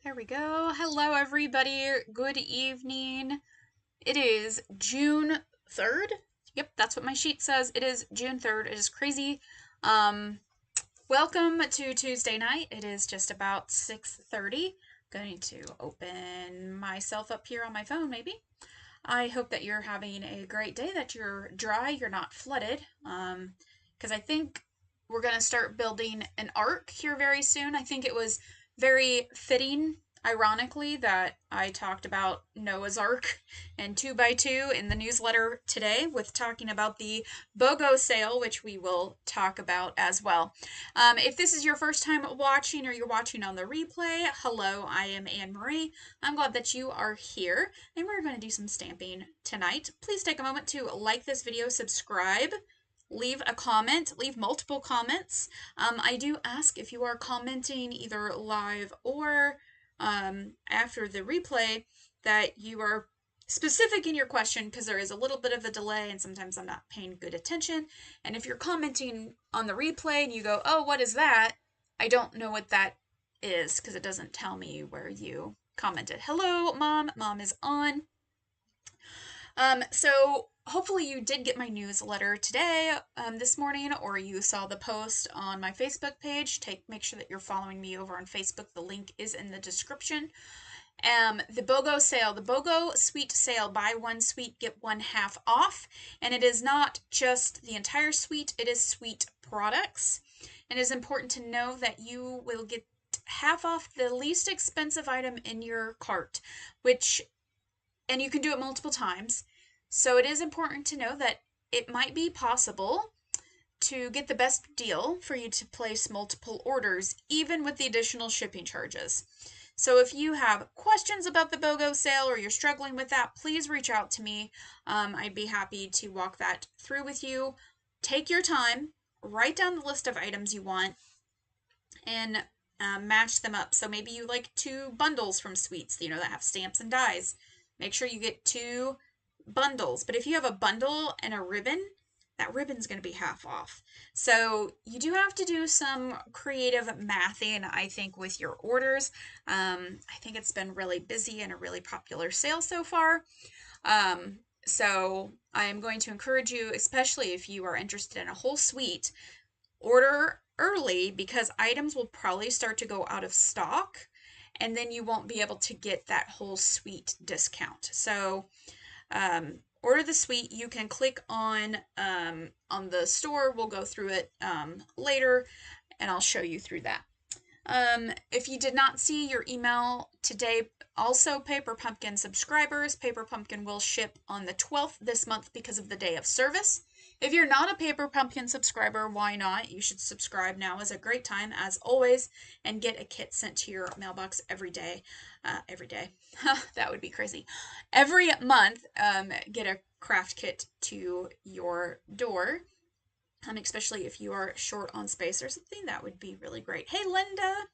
There we go. Hello, everybody. Good evening. It is June 3rd. Yep, that's what my sheet says. It is June 3rd. It is crazy. Um, Welcome to Tuesday night. It is just about 6:30. Going to open myself up here on my phone, maybe. I hope that you're having a great day, that you're dry, you're not flooded. Because I think we're going to start building an ark here very soon. I think it was very fitting, ironically, that I talked about Noah's Ark and 2x2 in the newsletter today with talking about the BOGO sale, which we will talk about as well. If this is your first time watching or you're watching on the replay, hello, I am Anne Marie. I'm glad that you are here, and we're going to do some stamping tonight. Please take a moment to like this video, subscribe, leave a comment, leave multiple comments. I do ask if you are commenting either live or after the replay that you are specific in your question, because there is a little bit of a delay and sometimes I'm not paying good attention. And if you're commenting on the replay and you go, oh, what is that? I don't know what that is because it doesn't tell me where you commented. Hello, Mom. Mom is on. So hopefully you did get my newsletter today, this morning, or you saw the post on my Facebook page. Make sure that you're following me over on Facebook. The link is in the description. The BOGO sale, the BOGO Suite sale, buy one suite, get one half off. And it is not just the entire suite, it is suite products. And it is important to know that you will get half off the least expensive item in your cart, and you can do it multiple times. So it is important to know that it might be possible to get the best deal for you to place multiple orders, even with the additional shipping charges. So if you have questions about the BOGO sale or you're struggling with that, please reach out to me. I'd be happy to walk that through with you. Take your time, write down the list of items you want, and match them up. So maybe you like 2 bundles from Suites, that have stamps and dies. Make sure you get 2 bundles. But if you have a bundle and a ribbon, that ribbon's going to be half off. So you do have to do some creative mathing, I think, with your orders. I think it's been really busy and a really popular sale so far. So I am going to encourage you, especially if you are interested in a whole suite, order early, because items will probably start to go out of stock, and then you won't be able to get that whole suite discount. So order the suite. You can click on the store. We'll go through it later, and I'll show you through that. If you did not see your email today, also Paper Pumpkin subscribers, Paper Pumpkin will ship on the 12th this month because of the day of service. If you're not a Paper Pumpkin subscriber, why not? You should subscribe. Now is a great time, as always, and get a kit sent to your mailbox every day. Every day. That would be crazy. Every month, get a craft kit to your door. Especially if you are short on space or something, that would be really great. Hey, Linda.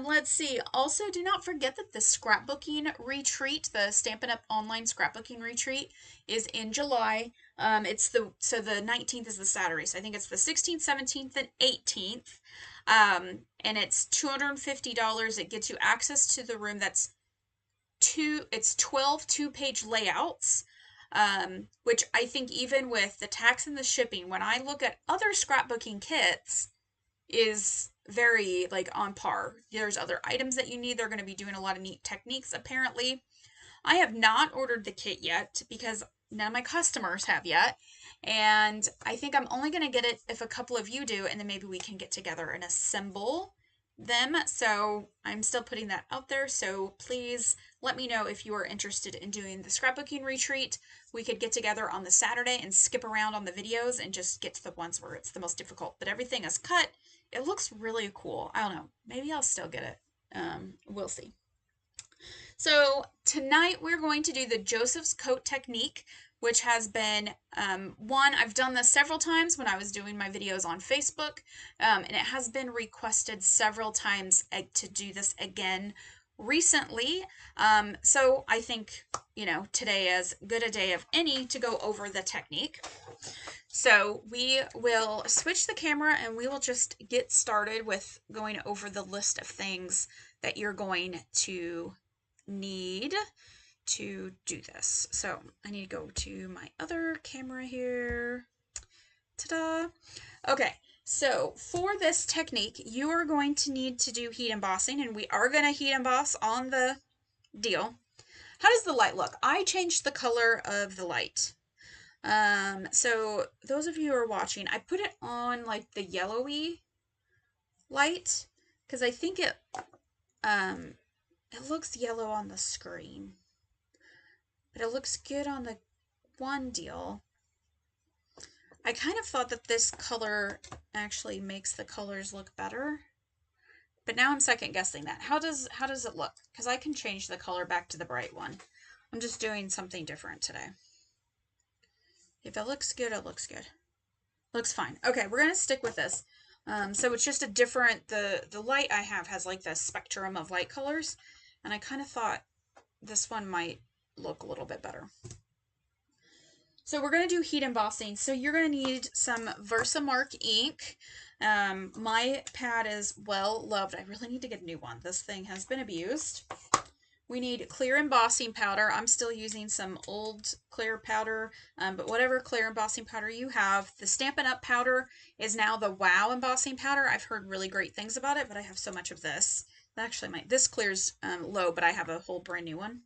Let's see. Also, do not forget that the scrapbooking retreat, the Stampin' Up! Online scrapbooking retreat, is in July. The 19th is the Saturday, so I think it's the 16th, 17th, and 18th. And it's $250. It gets you access to the room. It's 12 2-page layouts. Which I think, even with the tax and the shipping, when I look at other scrapbooking kits, is very on par. There's other items that you need. They're going to be doing a lot of neat techniques, apparently. I have not ordered the kit yet because none of my customers have yet. And I think I'm only going to get it if a couple of you do, and then maybe we can get together and assemble them. So I'm still putting that out there. So please let me know if you are interested in doing the scrapbooking retreat. We could get together on the Saturday and skip around on the videos and just get to the ones where it's the most difficult. But everything is cut. It looks really cool. I don't know. Maybe I'll still get it. We'll see. So tonight we're going to do the Joseph's Coat technique, which has been I've done this several times when I was doing my videos on Facebook, and it has been requested several times to do this again recently. So I think, today is good a day of any to go over the technique. So we will switch the camera and we will just get started with going over the list of things that you're going to need to do this. So I need to go to my other camera here. Ta-da! Okay, so for this technique, you are going to need to do heat embossing, and we are going to heat emboss on the deal. How does the light look? I changed the color of the light. So those of you who are watching, I put it on like the yellowy light because I think it looks yellow on the screen, but it looks good on the one deal. I kind of thought that this color actually makes the colors look better, but now I'm second guessing that. How does it look? Because I can change the color back to the bright one. I'm just doing something different today. If it looks good, it looks good. Looks fine. Okay, we're gonna stick with this. So it's just a different, the light I have has like the spectrum of light colors, and I kind of thought this one might look a little bit better. So we're going to do heat embossing. So you're going to need some Versamark ink. My pad is well loved. I really need to get a new one. This thing has been abused. We need clear embossing powder. I'm still using some old clear powder, but whatever clear embossing powder you have. The Stampin' Up! Powder is now the Wow embossing powder. I've heard really great things about it, but I have so much of this. Actually, this clears low, but I have a whole brand new one.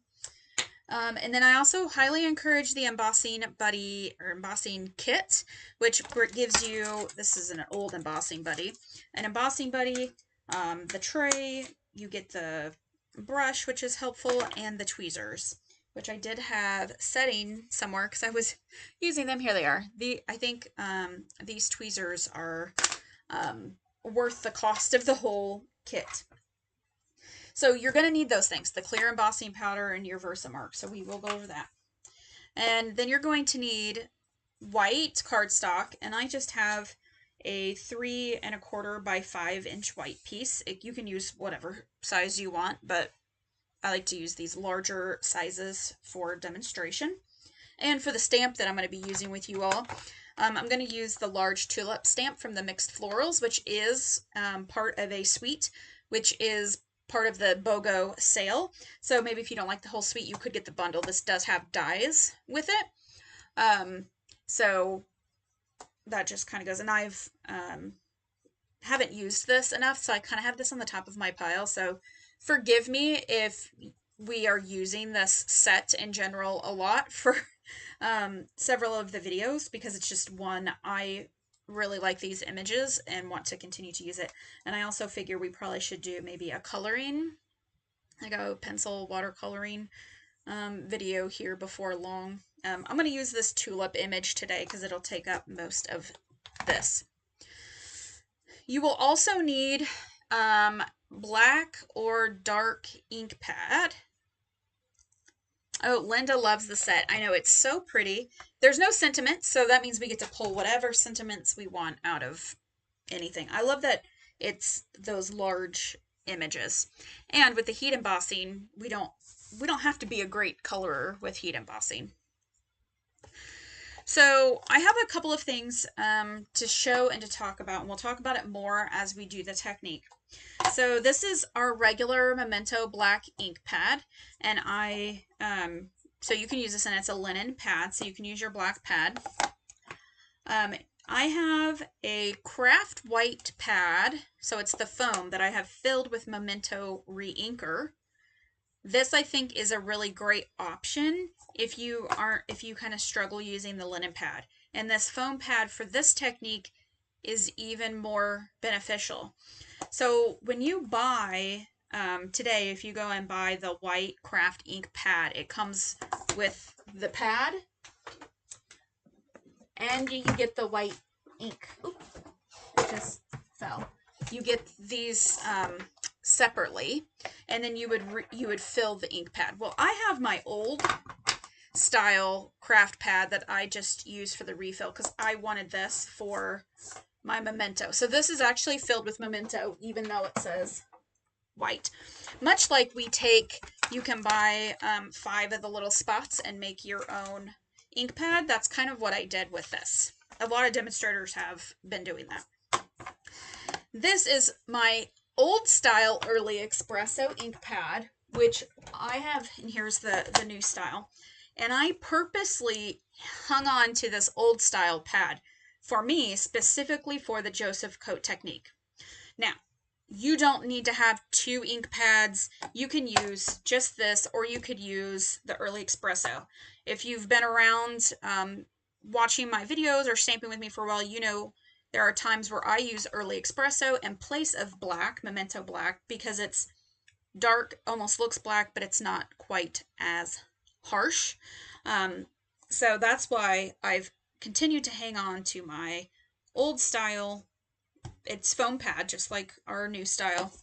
And then I also highly encourage the Embossing Buddy or Embossing Kit, which gives you, this is an old Embossing Buddy, an Embossing Buddy, the tray, you get the brush, which is helpful, and the tweezers, which I did have setting somewhere because I was using them. Here they are. I think these tweezers are worth the cost of the whole kit. So you're going to need those things, the clear embossing powder and your Versamark. So we will go over that. And then you're going to need white cardstock, and I just have a 3 1/4 by 5 inch white piece. You can use whatever size you want, but I like to use these larger sizes for demonstration. And for the stamp that I'm going to be using with you all, I'm going to use the large tulip stamp from the Mixed Florals, which is part of a suite, which is part of the BOGO sale. So maybe if you don't like the whole suite, you could get the bundle. This does have dies with it. So that just kind of goes, and I've haven't used this enough, so I kind of have this on the top of my pile. So forgive me if we are using this set in general a lot for several of the videos, because it's just one, I really like these images and want to continue to use it. And I also figure we probably should do maybe a coloring, like a pencil watercoloring video here before long. I'm going to use this tulip image today because it'll take up most of this. You will also need black or dark ink pad. Oh, Linda loves the set. I know, it's so pretty. There's no sentiments, so that means we get to pull whatever sentiments we want out of anything. I love that it's those large images. And with the heat embossing, we don't have to be a great colorer with heat embossing. So I have a couple of things to show and to talk about, and we'll talk about it more as we do the technique. So this is our regular Memento black ink pad, and so you can use this, and it's a linen pad, so you can use your black pad. I have a craft white pad, so it's the foam that I have filled with Memento re-inker. This, I think, is a really great option if you kind of struggle using the linen pad. And this foam pad for this technique is even more beneficial. So when you buy, today, if you go and buy the white craft ink pad, it comes with the pad, and you get the white ink. Oops, it just fell. You get these separately, and then you would fill the ink pad. Well, I have my old style craft pad that I just use for the refill because I wanted this for my Memento. So this is actually filled with Memento, even though it says white. Much like you can buy 5 of the little spots and make your own ink pad. That's kind of what I did with this. A lot of demonstrators have been doing that. This is my old style early espresso ink pad, which I have, and here's the new style. And I purposely hung on to this old style pad for me, specifically for the Joseph coat technique. Now, you don't need to have two ink pads. You can use just this, or you could use the early espresso. If you've been around watching my videos or stamping with me for a while, you know there are times where I use early espresso in place of black, memento black, because it's dark, almost looks black, but it's not quite as harsh. So that's why I've continued to hang on to my old style. It's foam pad, just like our new style,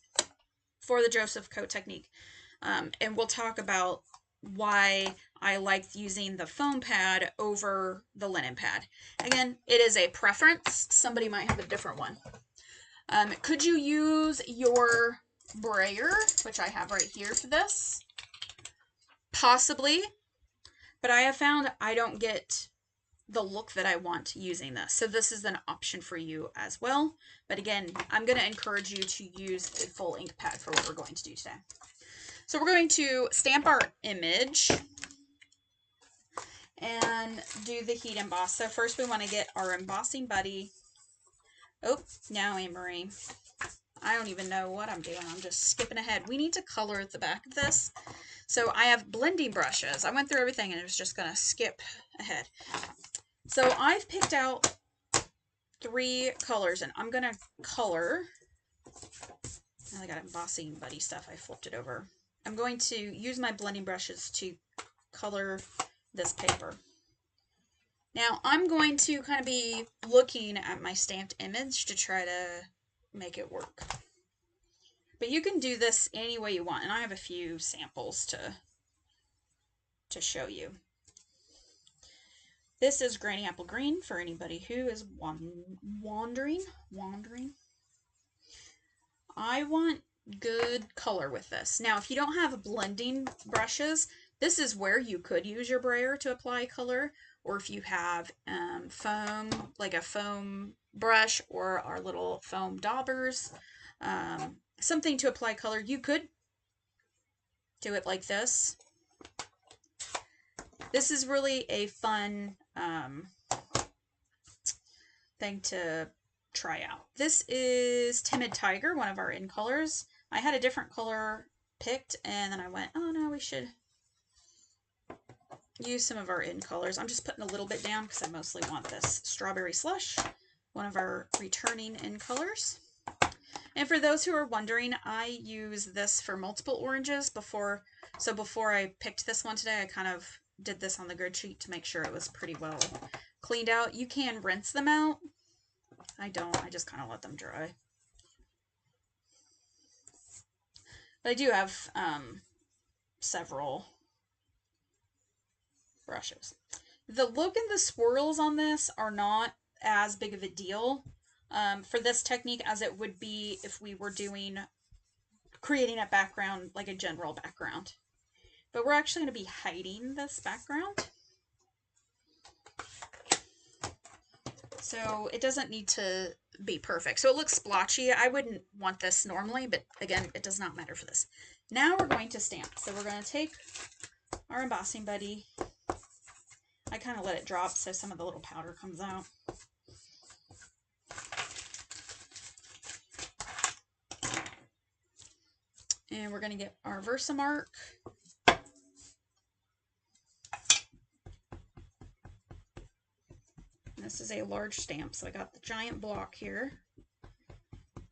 for the Joseph coat technique. And we'll talk about why I like using the foam pad over the linen pad. Again, it is a preference. Somebody might have a different one. Could you use your brayer, which I have right here for this? Possibly, but I have found I don't get the look that I want using this. So this is an option for you as well. But again, I'm going to encourage you to use a full ink pad for what we're going to do today. So we're going to stamp our image and do the heat emboss. So first we want to get our embossing buddy. Oh, now Anne-Marie. I don't even know what I'm doing. I'm just skipping ahead. We need to color at the back of this. So I have blending brushes. I went through everything and I was just going to skip ahead. So I've picked out 3 colors and I'm going to color. Now I got embossing buddy stuff. I flipped it over. I'm going to use my blending brushes to color this paper. Now I'm going to kind of be looking at my stamped image to try to make it work. But you can do this any way you want, and I have a few samples to show you. This is Granny Apple Green for anybody who is wandering. I want good color with this. Now, if you don't have blending brushes, this is where you could use your brayer to apply color, or if you have foam, like a foam brush or our little foam daubers, something to apply color, you could do it like this. This is really a fun thing to try out. This is Timid Tiger, one of our in colors. I had a different color picked and then I went, oh no, we should use some of our in colors. I'm just putting a little bit down because I mostly want this Strawberry Slush, one of our returning in colors. And for those who are wondering, I use this for multiple oranges before I picked this one today, I kind of did this on the grid sheet to make sure it was pretty well cleaned out. You can rinse them out. I don't. I just kind of let them dry. But I do have several brushes. The look and the swirls on this are not as big of a deal for this technique as it would be if we were creating a background, like a general background. But we're actually going to be hiding this background. So it doesn't need to be perfect. So it looks splotchy. I wouldn't want this normally, but again, it does not matter for this. Now we're going to stamp. So we're going to take our embossing buddy. I kind of let it drop so some of the little powder comes out. And we're going to get our Versamark. This is a large stamp, so I got the giant block here.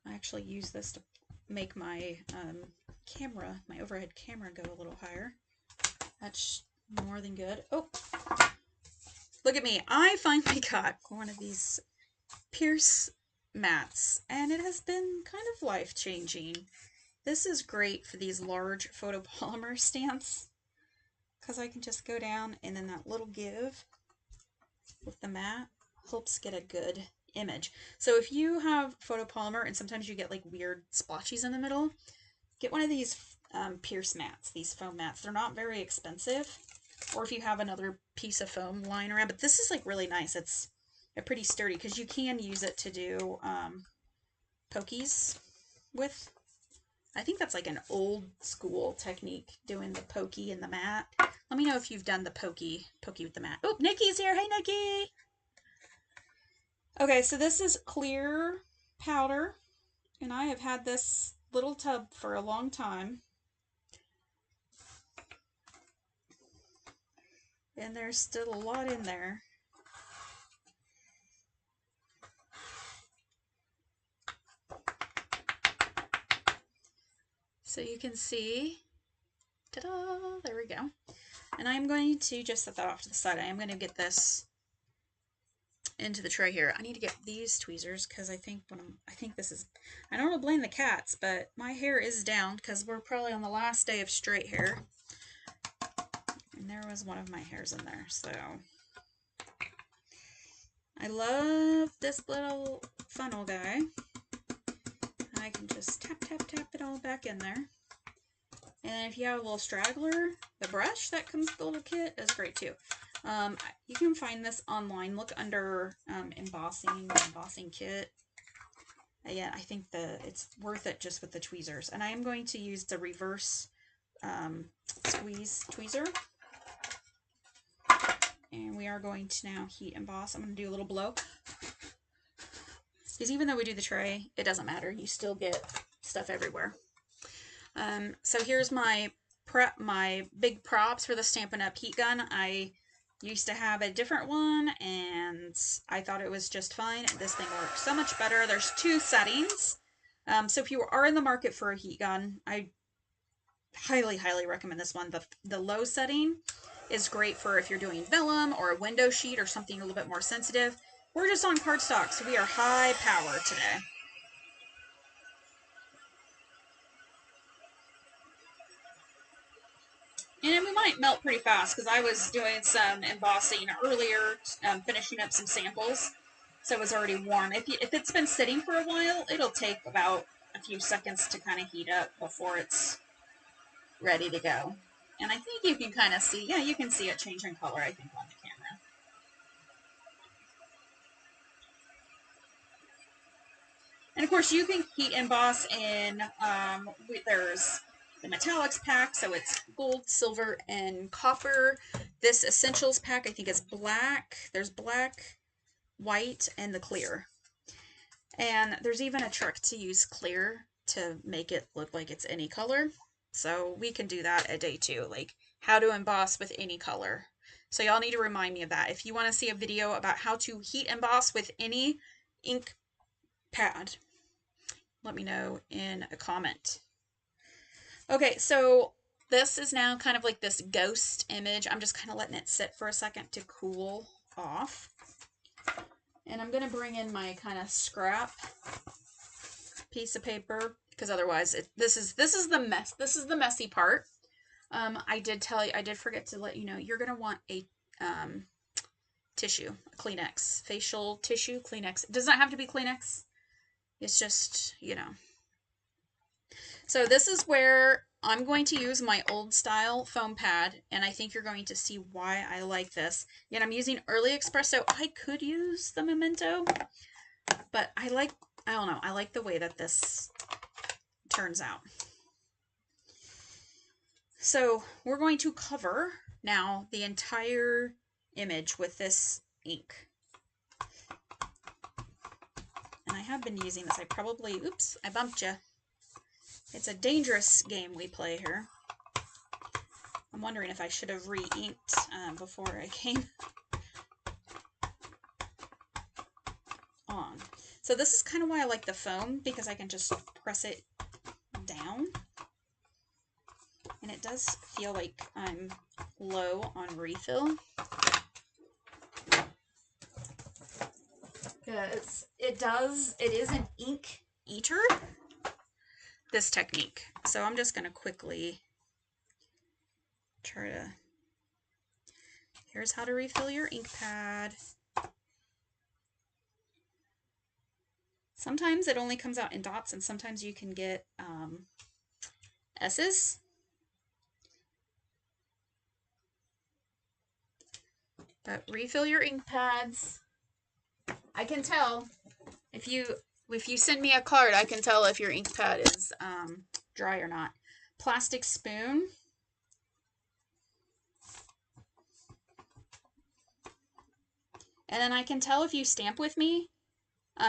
I actually use this to make my camera, my overhead camera, go a little higher. That's more than good. Oh, look at me. I finally got one of these Pierce mats, and it has been kind of life-changing. This is great for these large photopolymer stamps because I can just go down and then that little give with the mat helps get a good image. So if you have photopolymer and sometimes you get like weird splotches in the middle, get one of these Pierce mats, these foam mats. They're not very expensive. Or if you have another piece of foam lying around, but this is like really nice. It's pretty sturdy because you can use it to do pokies with. I think that's like an old school technique, doing the pokey in the mat. Let me know if you've done the pokey with the mat. Oh, Nikki's here. Hey, Nikki. Okay, so this is clear powder, and I have had this little tub for a long time. And there's still a lot in there. So you can see, ta-da, there we go. And I'm going to just set that off to the side. I am going to get this into the tray here. I need to get these tweezers because I think this is, I don't want to blame the cats, but my hair is down because we're probably on the last day of straight hair. And there was one of my hairs in there, so I love this little funnel guy. I can just tap, tap, tap it all back in there. And if you have a little straggler, the brush that comes with the little kit is great too. You can find this online. Look under embossing kit. Yeah, I think it's worth it just with the tweezers. And I am going to use the reverse squeeze tweezer. And we are going to now heat emboss. I'm going to do a little blow. Because even though we do the tray, it doesn't matter. You still get stuff everywhere. So here's my big props for the Stampin' Up! Heat gun. I used to have a different one, and I thought it was just fine. This thing works so much better. There's 2 settings. So if you are in the market for a heat gun, I highly, highly recommend this one. The low setting is great for if you're doing vellum or a window sheet or something a little bit more sensitive. We're just on cardstock, so we are high power today. And we might melt pretty fast because I was doing some embossing earlier, finishing up some samples, so it was already warm. If it's been sitting for a while, it'll take about a few seconds to kind of heat up before it's ready to go. And I think you can kind of see, yeah, you can see it changing color, I think, on the camera. And of course, you can heat emboss in, there's the metallics pack, so it's gold, silver, and copper. This essentials pack, I think, is black. There's black, white, and the clear. And there's even a trick to use clear to make it look like it's any color. So we can do that at day 2, like how to emboss with any color. So y'all need to remind me of that. If you want to see a video about how to heat emboss with any ink pad, let me know in a comment. Okay, so this is now kind of like this ghost image. I'm just kind of letting it sit for a second to cool off. And I'm going to bring in my kind of scrap piece of paper because otherwise this is the mess. This is the messy part. I did forget to let you know you're going to want a tissue, a Kleenex, facial tissue, Kleenex. It does not have to be Kleenex. It's just, you know. So this is where I'm going to use my old style foam pad, and I think you're going to see why I like this. Again, I'm using Early Espresso. I could use the Memento, but I don't know, I like the way that this turns out. So we're going to cover now the entire image with this ink. And I have been using this. Oops, I bumped you. It's a dangerous game we play here. I'm wondering if I should have re-inked before I came on. So this is kind of why I like the foam, because I can just press it down. And it does feel like I'm low on refill. It is an ink eater, this technique. So I'm just going to quickly try to, here's how to refill your ink pad. Sometimes it only comes out in dots, and sometimes you can get S's. But refill your ink pads. I can tell if you send me a card, I can tell if your ink pad is dry or not. Plastic spoon. And then I can tell if you stamp with me,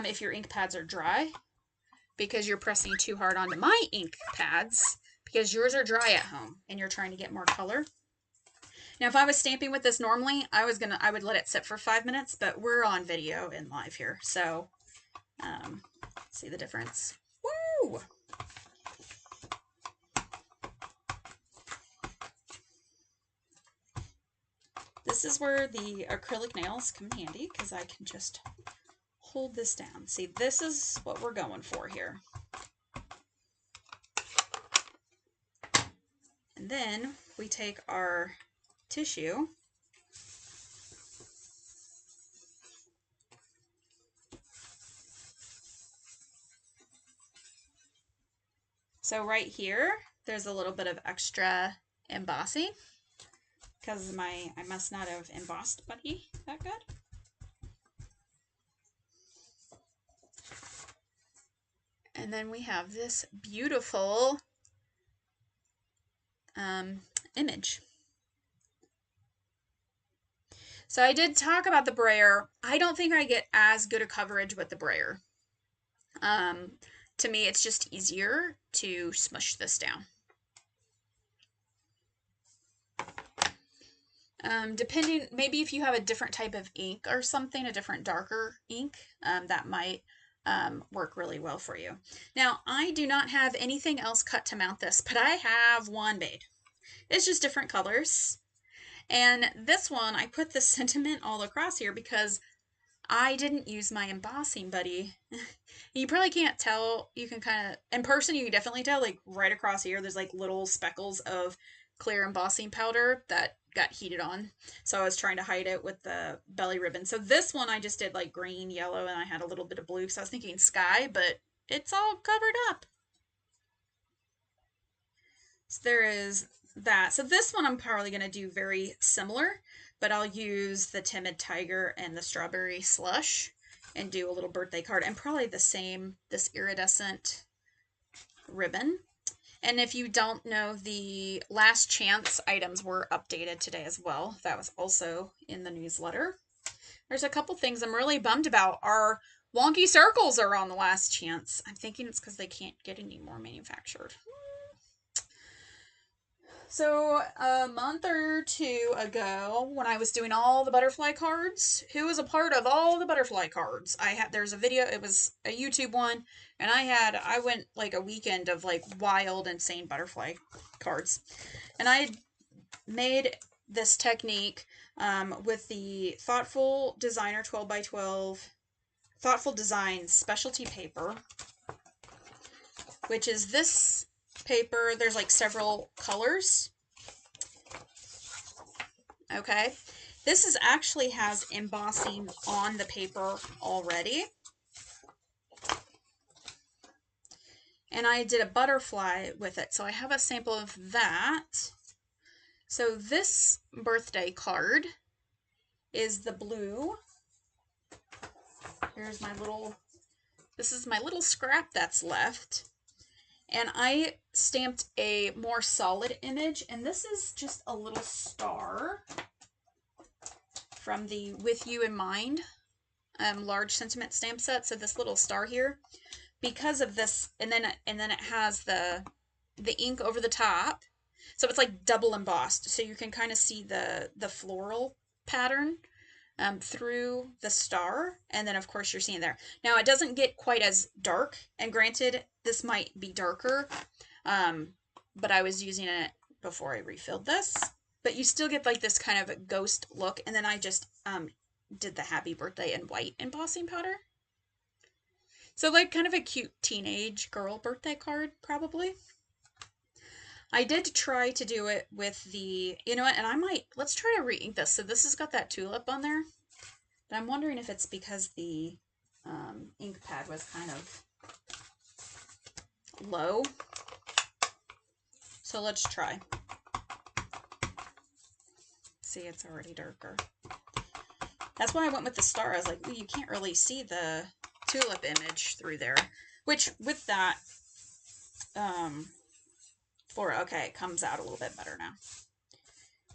if your ink pads are dry, because you're pressing too hard onto my ink pads, because yours are dry at home and you're trying to get more color. Now, if I was stamping with this normally, I would let it sit for 5 minutes, but we're on video and live here, so see the difference. Woo! This is where the acrylic nails come in handy, because I can just hold this down. See, this is what we're going for here. And then we take our tissue so right here, there's a little bit of extra embossing because I must not have embossed Buddy that good. And then we have this beautiful image. So I did talk about the brayer. I don't think I get as good a coverage with the brayer. To me, it's just easier to smush this down. Depending, maybe if you have a different type of ink or something, a different darker ink, that might work really well for you. Now, I do not have anything else cut to mount this, but I have one made. It's just different colors. And this one, I put the sentiment all across here because I didn't use my embossing buddy. You probably can't tell. You can kind of, in person, you can definitely tell, like right across here, there's like little speckles of clear embossing powder that got heated on. So I was trying to hide it with the belly ribbon. So this one I just did like green, yellow, and I had a little bit of blue because I was thinking sky, but it's all covered up. So there is that. So this one I'm probably going to do very similar, but I'll use the Timid Tiger and the Strawberry Slush and do a little birthday card and probably the same, this iridescent ribbon. And if you don't know, the last chance items were updated today as well. That was also in the newsletter. There's a couple things I'm really bummed about. Our wonky circles are on the last chance. I'm thinking it's because they can't get any more manufactured. So a month or two ago, when I was doing all the butterfly cards, who was a part of all the butterfly cards? There's a video, it was a YouTube one, and I went like a weekend of like wild, insane butterfly cards. And I made this technique with the Thoughtful Designer 12x12 Thoughtful Designs specialty paper, which is this paper. There's like several colors. Okay, this actually has embossing on the paper already, and I did a butterfly with it, so I have a sample of that. So this birthday card is the blue. Here's my little, this is my little scrap that's left. And I stamped a more solid image, and this is just a little star from the With You in Mind large sentiment stamp set. So this little star here, because of this, and then it has the ink over the top, so it's like double embossed, so you can kind of see the floral pattern through the star, and then of course you're seeing there. Now it doesn't get quite as dark, and granted this might be darker, but I was using it before I refilled this, but you still get like this kind of a ghost look. And then I just did the happy birthday in white embossing powder, so like kind of a cute teenage girl birthday card probably. I did try to do it with the, you know what, and let's try to re-ink this. So this has got that tulip on there, but I'm wondering if it's because the ink pad was kind of low. So let's try. See, it's already darker. That's why I went with the star. I was like, ooh, you can't really see the tulip image through there, which with that, floral. Okay, it comes out a little bit better now.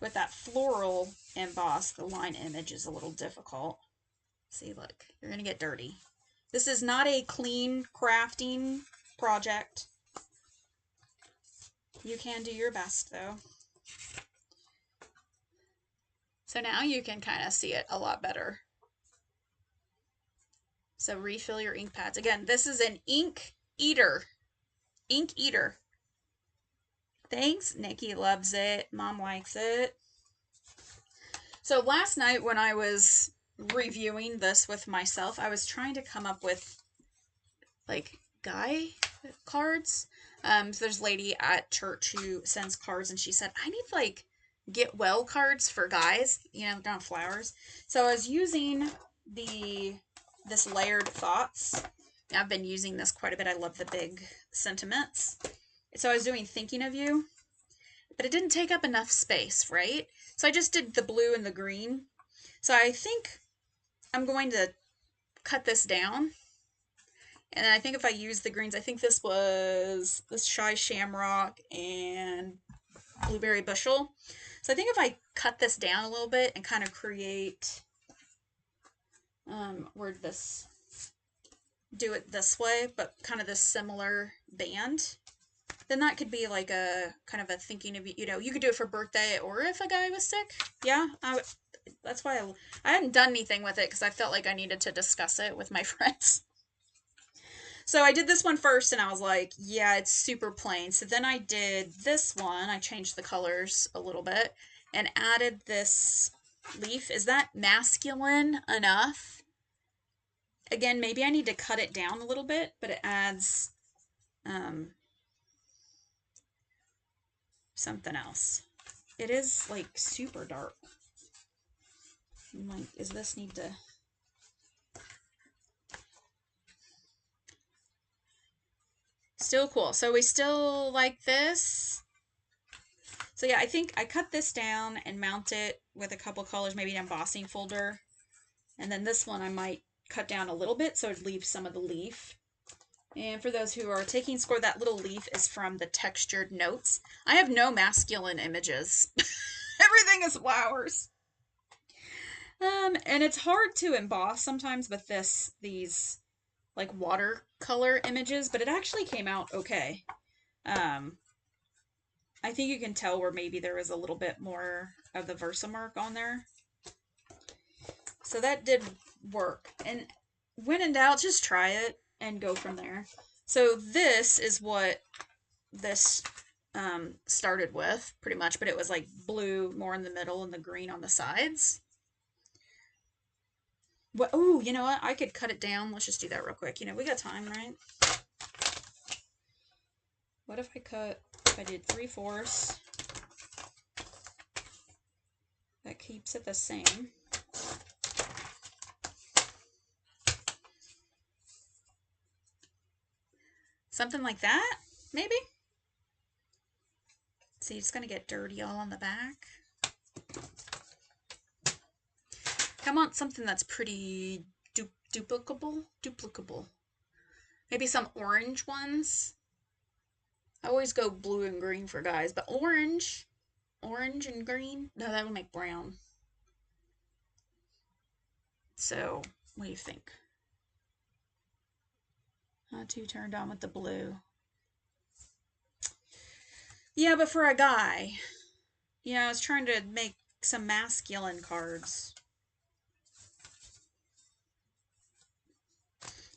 With that floral emboss, the line image is a little difficult. See, look, you're going to get dirty. This is not a clean crafting project. You can do your best, though. So now you can kind of see it a lot better. So refill your ink pads. Again, this is an ink eater. Ink eater. Thanks. Nikki loves it. Mom likes it. So last night when I was reviewing this with myself, I was trying to come up with like guy cards. So there's a lady at church who sends cards, and she said, I need like get well cards for guys, you know, don't have flowers. So I was using this layered thoughts. I've been using this quite a bit. I love the big sentiments. So I was doing thinking of you, but it didn't take up enough space, right? So I just did the blue and the green. So I think I'm going to cut this down. And then I think if I use the greens, I think this was this Shy Shamrock and Blueberry Bushel. So I think if I cut this down a little bit and kind of create, word this, do it this way, but kind of this similar band, then that could be like a kind of a thinking of, you know, you could do it for birthday or if a guy was sick. Yeah, that's why I hadn't done anything with it because I felt like I needed to discuss it with my friends. So I did this one first and I was like, yeah, it's super plain. So then I did this one. I changed the colors a little bit and added this leaf. Is that masculine enough? Again, maybe I need to cut it down a little bit, but it adds something else. It is like super dark. I'm like, does this need to... Still cool. So we still like this. So yeah, I think I cut this down and mount it with a couple colors, maybe an embossing folder. And then this one I might cut down a little bit so it leaves some of the leaf. And for those who are taking score, that little leaf is from the textured notes. I have no masculine images. Everything is flowers. And it's hard to emboss sometimes with these like watercolor images, but it actually came out okay. I think you can tell where maybe there was a little bit more of the Versamark on there. So that did work. And when in doubt, just try it and go from there. So this is what this started with, pretty much, but it was like blue more in the middle and the green on the sides. Well, oh, you know what? I could cut it down. Let's just do that real quick. You know, we got time, right? What if I did 3/4? That keeps it the same. Something like that, maybe? See, it's going to get dirty all on the back. I want something that's pretty duplicable. Maybe some orange ones. I always go blue and green for guys, but orange and green, no, that would make brown. So, what do you think? Not too turned on with the blue. Yeah, but for a guy, you know, I was trying to make some masculine cards.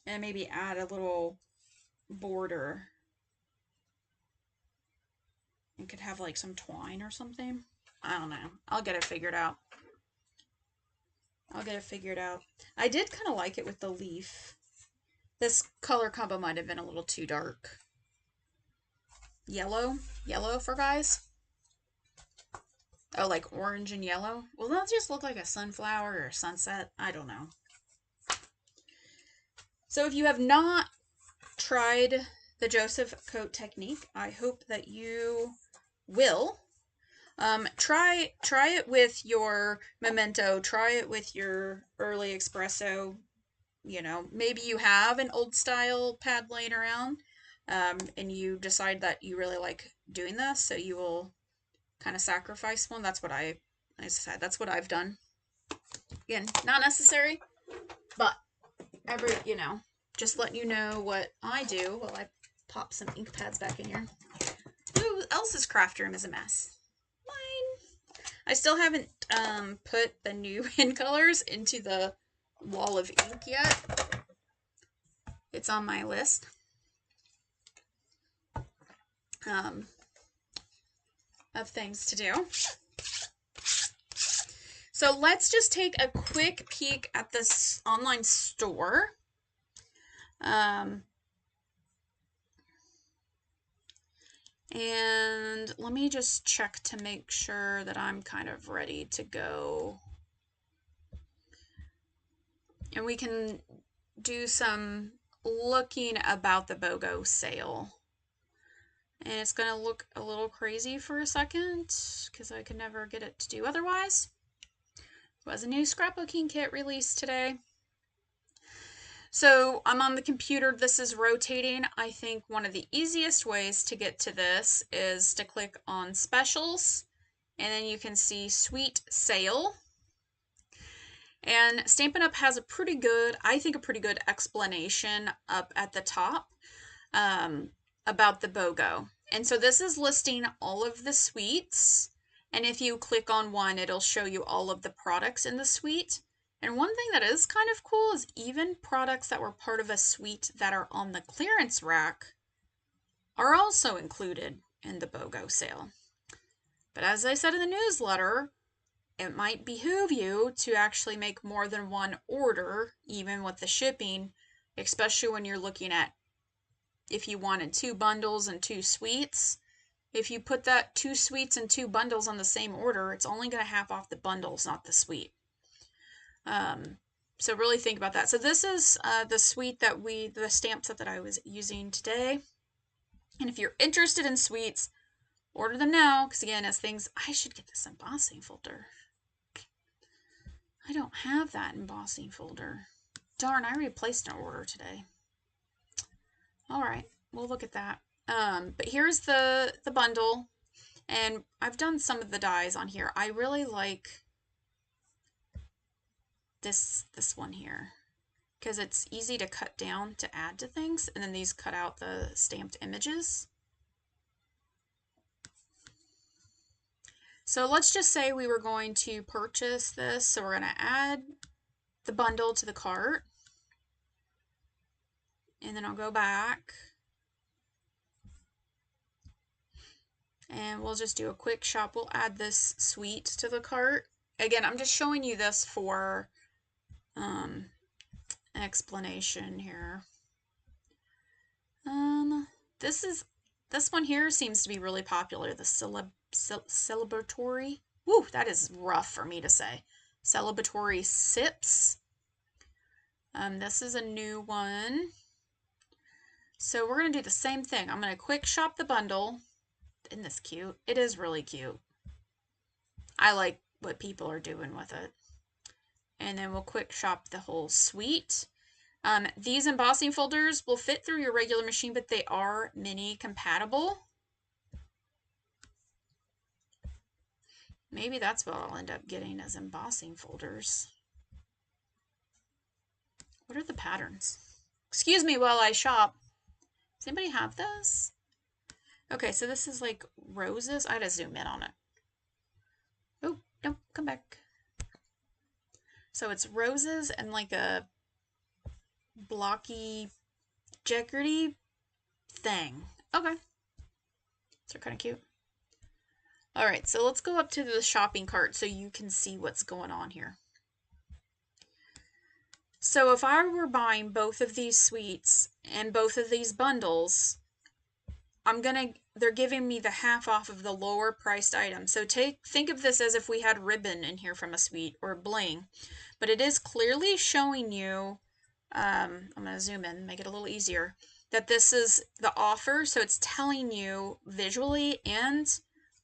And maybe add a little border. It could have like some twine or something. I don't know. I'll get it figured out. I did kind of like it with the leaf. This color combo might have been a little too dark. Yellow for guys. Oh, like orange and yellow. Well, that'll just look like a sunflower or a sunset. I don't know. So if you have not tried the Joseph Coat technique, I hope that you will. Try it with your Memento. Try it with your early espresso. You know, maybe you have an old style pad laying around. and you decide that you really like doing this, so you will kind of sacrifice one. That's what I said. That's what I've done. Again, not necessary, but just letting you know what I do while I pop some ink pads back in here. Who else's craft room is a mess? Mine. I still haven't put the new pen colors into the wall of ink yet. It's on my list. Of things to do. So let's just take a quick peek at this online store. And let me just check to make sure that I'm kind of ready to go. And we can do some looking about the BOGO sale. And it's going to look a little crazy for a second because I could never get it to do otherwise. There was a new scrapbooking kit released today. So I'm on the computer, this is rotating. I think one of the easiest ways to get to this is to click on specials, and then you can see Suite Sale. And Stampin' Up! Has a pretty good explanation up at the top about the BOGO. And so this is listing all of the suites, and if you click on one, it'll show you all of the products in the suite. And one thing that is kind of cool is even products that were part of a suite that are on the clearance rack are also included in the BOGO sale. But as I said in the newsletter, it might behoove you to actually make more than one order, even with the shipping, especially when you're looking at if you wanted 2 bundles and 2 suites. If you put that 2 suites and 2 bundles on the same order, it's only going to half off the bundles, not the suite. So really think about that. So this is the suite the stamp set that I was using today. And if you're interested in suites, order them now, because again, I should get this embossing folder. I don't have that embossing folder. Darn, I replaced an order today. All right, we'll look at that. But here's the bundle, and I've done some of the dies on here. I really like this one here because it's easy to cut down to add to things, and then these cut out the stamped images. So let's just say we were going to purchase this, so we're going to add the bundle to the cart, and then I'll go back and we'll just do a quick shop. We'll add this suite to the cart. Again, I'm just showing you this for an explanation here. This one here seems to be really popular, the celebratory. Woo, that is rough for me to say. Celebratory sips. This is a new one. So we're going to do the same thing. I'm going to quick shop the bundle. Isn't this cute? It is really cute. I like what people are doing with it. And then we'll quick shop the whole suite. These embossing folders will fit through your regular machine, but they are mini compatible. Maybe that's what I'll end up getting as embossing folders. What are the patterns? Excuse me while I shop. Does anybody have this? Okay, so this is like roses. I had to zoom in on it. Oh, no, come back. So it's roses and like a blocky jacquardy thing. Okay. These are kind of cute. All right, so let's go up to the shopping cart so you can see what's going on here. So if I were buying both of these suites and both of these bundles, they're giving me the half off of the lower priced item. So think of this as if we had ribbon in here from a suite or bling, but it is clearly showing you, I'm going to zoom in, make it a little easier, that this is the offer. So it's telling you visually and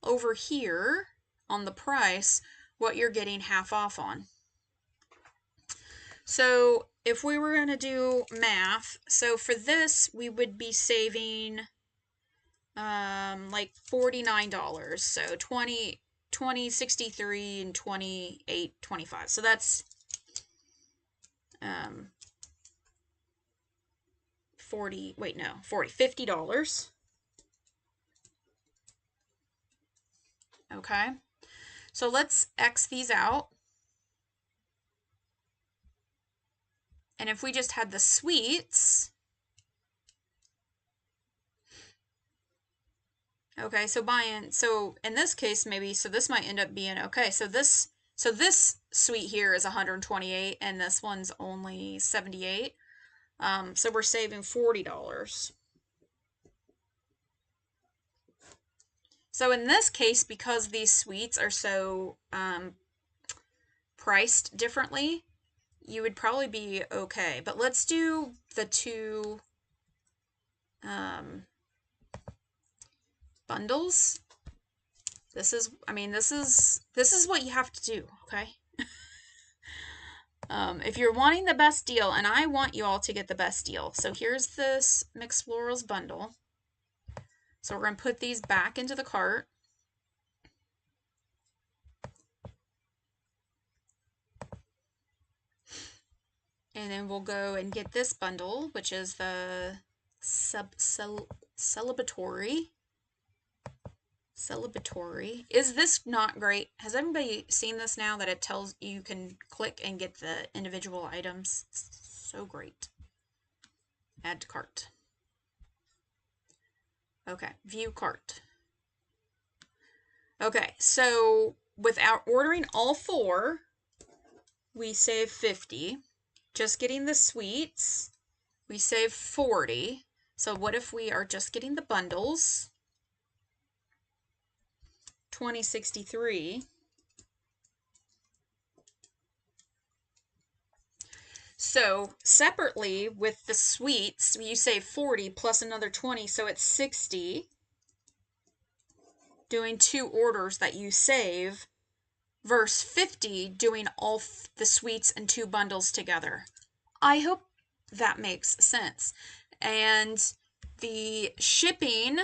over here on the price what you're getting half off on. So if we were going to do math, so for this, we would be saving like $49. So 20, 63 and 28, 25. So that's 40, wait, no, 40, $50. Okay. So let's X these out. And if we just had the suites, okay, so so in this case, maybe, so this might end up being, okay, so this suite here is 128 and this one's only 78. So we're saving $40. So in this case, because these suites are so priced differently, you would probably be okay. But let's do the two bundles. This is, I mean, this is what you have to do, okay? If you're wanting the best deal, and I want you all to get the best deal. So here's this Mixed Florals bundle. So we're going to put these back into the cart. And then we'll go and get this bundle, which is the celebratory. Is this not great? Has everybody seen this now that it tells you can click and get the individual items? It's so great. Add to cart. Okay, view cart. Okay, so without ordering all four, we save 50. Just getting the suites, we save 40. So what if we are just getting the bundles? 2063. So separately with the suites, you save 40 plus another 20, so it's 60. Doing two orders that you save versus 50 doing all the suites and two bundles together. I hope that makes sense. And the shipping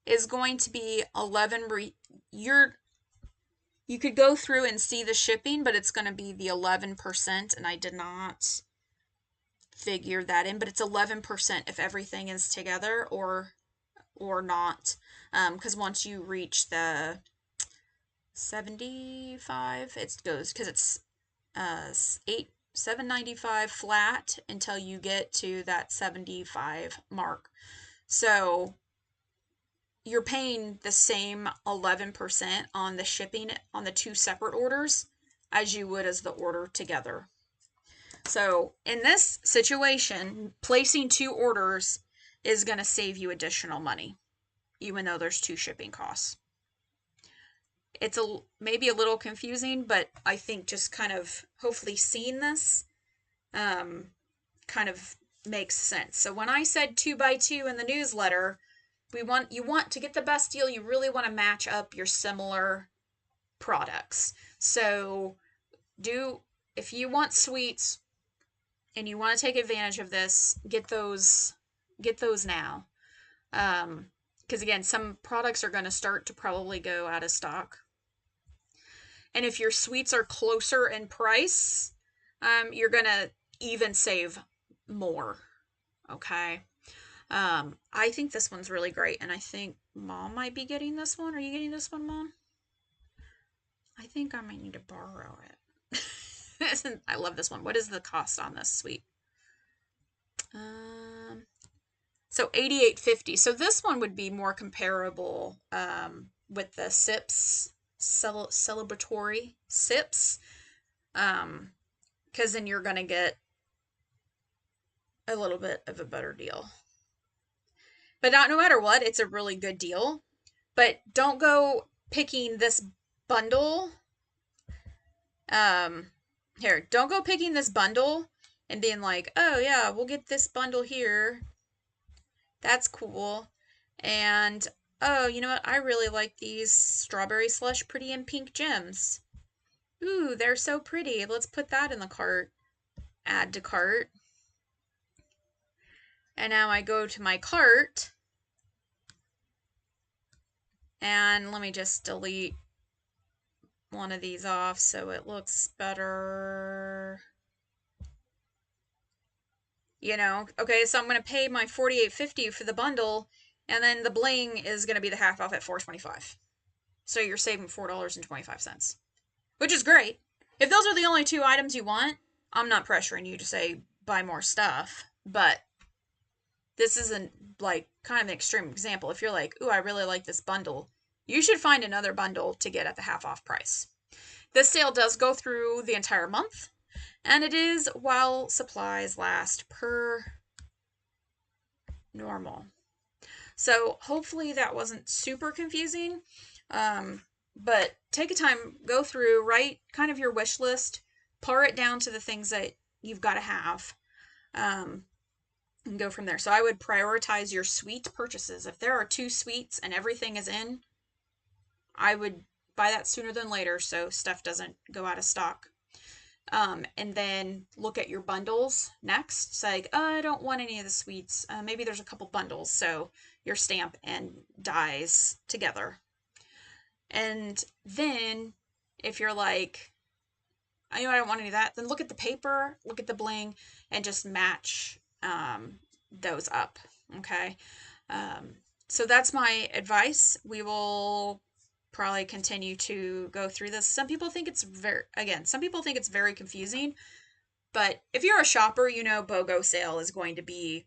is going to be 11. You could go through and see the shipping, but it's going to be the 11%, and I did not figure that in, but it's 11% if everything is together or not, because once you reach the 75, it goes, because it's $7.95 flat until you get to that 75 mark. So you're paying the same 11% on the shipping on the two separate orders as you would as the order together. So in this situation, placing two orders is going to save you additional money, even though there's two shipping costs. It's maybe a little confusing, but I think just kind of hopefully seeing this kind of makes sense. So when I said 2x2 in the newsletter, you want to get the best deal, you really want to match up your similar products. So if you want suites and you want to take advantage of this, get those now. Because again, some products are going to start to probably go out of stock. And if your suites are closer in price, you're going to even save more. Okay. I think this one's really great, and I think Mom might be getting this one. Are you getting this one, Mom? I think I might need to borrow it. I love this one. What is the cost on this suite? So $88.50. So this one would be more comparable with the SIPs, celebratory SIPs, because then you're going to get a little bit of a better deal. But no matter what, it's a really good deal. But don't go picking this bundle. Don't go picking this bundle and being like, oh yeah, we'll get this bundle here. That's cool. And oh, you know what? I really like these strawberry slush pretty in pink gems. Ooh, they're so pretty. Let's put that in the cart. Add to cart. And now I go to my cart. And let me just delete one of these off so it looks better. You know, okay, so I'm going to pay my $48.50 for the bundle, and then the bling is going to be the half off at $4.25. So you're saving $4.25, which is great. If those are the only two items you want, I'm not pressuring you to say buy more stuff, but this isn't like kind of an extreme example. If you're like, ooh, I really like this bundle, you should find another bundle to get at the half off price. This sale does go through the entire month, and it is while supplies last per normal. So hopefully that wasn't super confusing. But take a time, go through, write kind of your wish list, par it down to the things that you've got to have, and go from there. So I would prioritize your suite purchases. If there are 2 suites and everything is in, I would buy that sooner than later so stuff doesn't go out of stock. And then look at your bundles next. It's like, oh, I don't want any of the suites. Maybe there's a couple bundles, so your stamp and dies together. And then if you're like, I know I don't want any of that, then look at the paper, look at the bling, and just match those up. Okay. So that's my advice. We will probably continue to go through this. Some people think it's very confusing, but if you're a shopper, you know BOGO sale is going to be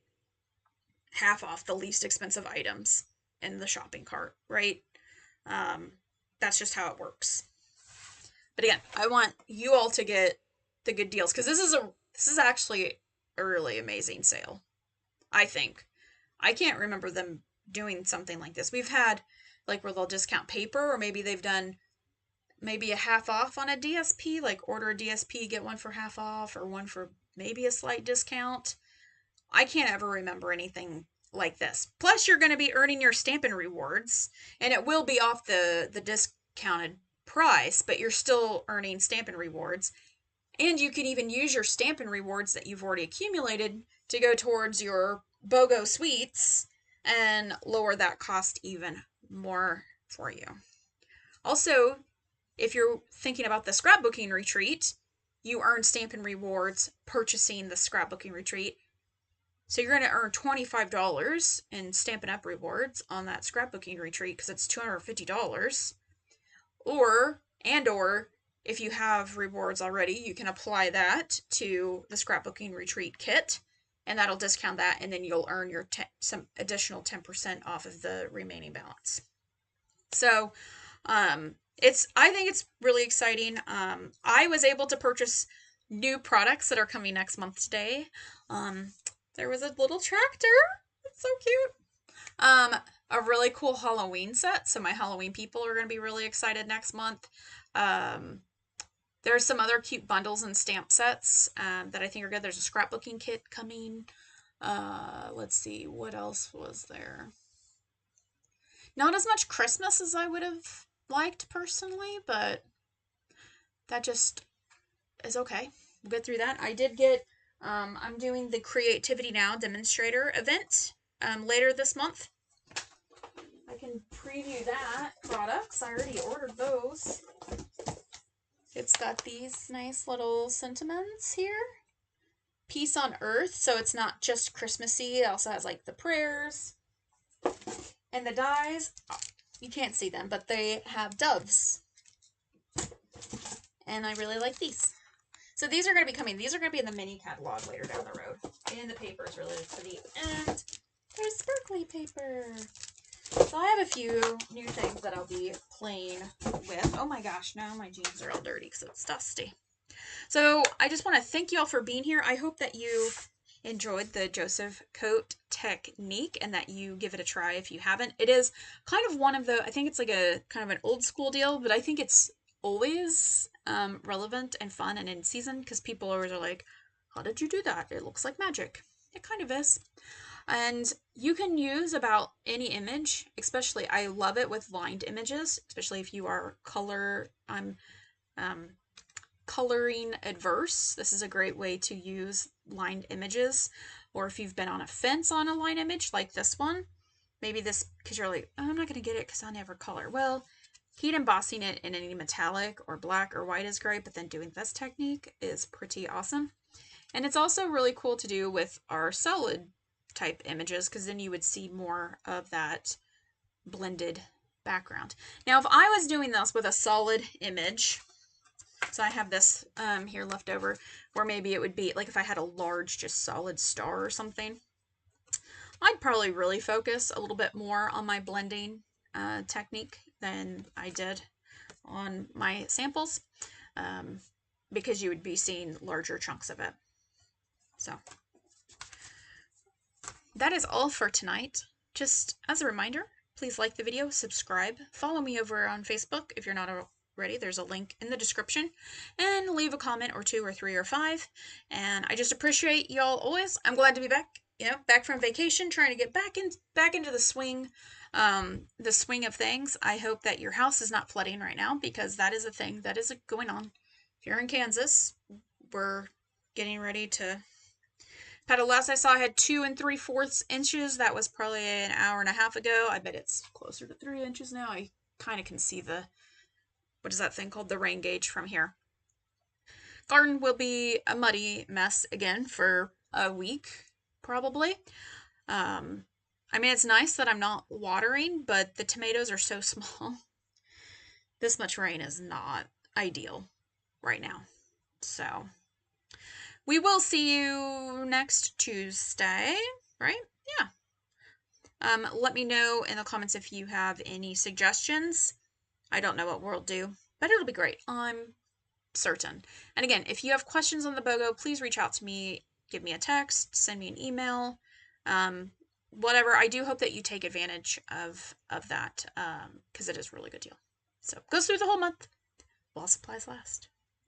half off the least expensive items in the shopping cart, right? That's just how it works. But again, I want you all to get the good deals because this is actually a really amazing sale. I think. I can't remember them doing something like this. We've had like where they'll discount paper, or maybe they've done maybe a half off on a DSP, like order a DSP, get one for half off, or one for maybe a slight discount. I can't ever remember anything like this. Plus, you're going to be earning your Stampin' Rewards, and it will be off the discounted price, but you're still earning Stampin' Rewards. And you can even use your Stampin' Rewards that you've already accumulated to go towards your BOGO suites and lower that cost even more for you. Also, if you're thinking about the scrapbooking retreat, you earn Stampin' Rewards purchasing the scrapbooking retreat. So you're going to earn $25 in Stampin' Up! Rewards on that scrapbooking retreat because it's $250. Or if you have rewards already, you can apply that to the scrapbooking retreat kit, and that'll discount that, and then you'll earn your some additional 10% off of the remaining balance. So, I think it's really exciting. I was able to purchase new products that are coming next month today. There was a little tractor. It's so cute. A really cool Halloween set. So my Halloween people are going to be really excited next month. There's some other cute bundles and stamp sets that I think are good. There's a scrapbooking kit coming. Let's see, what else was there? Not as much Christmas as I would have liked personally, but that just is okay. We'll get through that. I did get, I'm doing the Creativity Now demonstrator event later this month. I can preview that products. I already ordered those. It's got these nice little sentiments here. Peace on Earth, so it's not just Christmassy. It also has like the prayers. And the dies, you can't see them, but they have doves. And I really like these. So these are going to be coming. These are going to be in the mini catalog later down the road. And the paper is really pretty. And there's sparkly paper. So I have a few new things that I'll be playing with. Oh my gosh, now my jeans are all dirty because it's dusty. So I just want to thank you all for being here. I hope that you enjoyed the Joseph coat technique and that you give it a try if you haven't. It is kind of one of the, I think it's like a kind of an old school deal, but I think it's always relevant and fun and in season because people always are like, how did you do that? It looks like magic. It kind of is. And you can use about any image, especially I love it with lined images, especially if you are color. I'm coloring adverse, this is a great way to use lined images. Or if you've been on a fence on a line image like this one, maybe this, because you're like, oh, I'm not going to get it because I never color. Well, heat embossing it in any metallic or black or white is great, but then doing this technique is pretty awesome. And it's also really cool to do with our solid type images, because then you would see more of that blended background. Now, if I was doing this with a solid image, so I have this here left over, where maybe it would be like if I had a large, just solid star or something, I'd probably really focus a little bit more on my blending technique than I did on my samples, because you would be seeing larger chunks of it. So that is all for tonight. Just as a reminder, please like the video, subscribe, follow me over on Facebook if you're not already. There's a link in the description, and leave a comment or 2 or 3 or 5. And I just appreciate y'all always. I'm glad to be back. Back from vacation, trying to get back into the swing of things. I hope that your house is not flooding right now, because that is a thing that is going on. If you're in Kansas, we're getting ready to. Last I saw, I had 2 3/4 inches. That was probably an hour and a half ago. I bet it's closer to 3 inches now. I kind of can see what is that thing called? The rain gauge from here. Garden will be a muddy mess again for a week, probably. I mean, it's nice that I'm not watering, but the tomatoes are so small. This much rain is not ideal right now. So we will see you next Tuesday, right? Yeah. Let me know in the comments if you have any suggestions. I don't know what we'll do, but it'll be great. I'm certain. And again, if you have questions on the BOGO, please reach out to me. Give me a text, send me an email, whatever. I do hope that you take advantage of that, because it is a really good deal. So goes through the whole month while supplies last.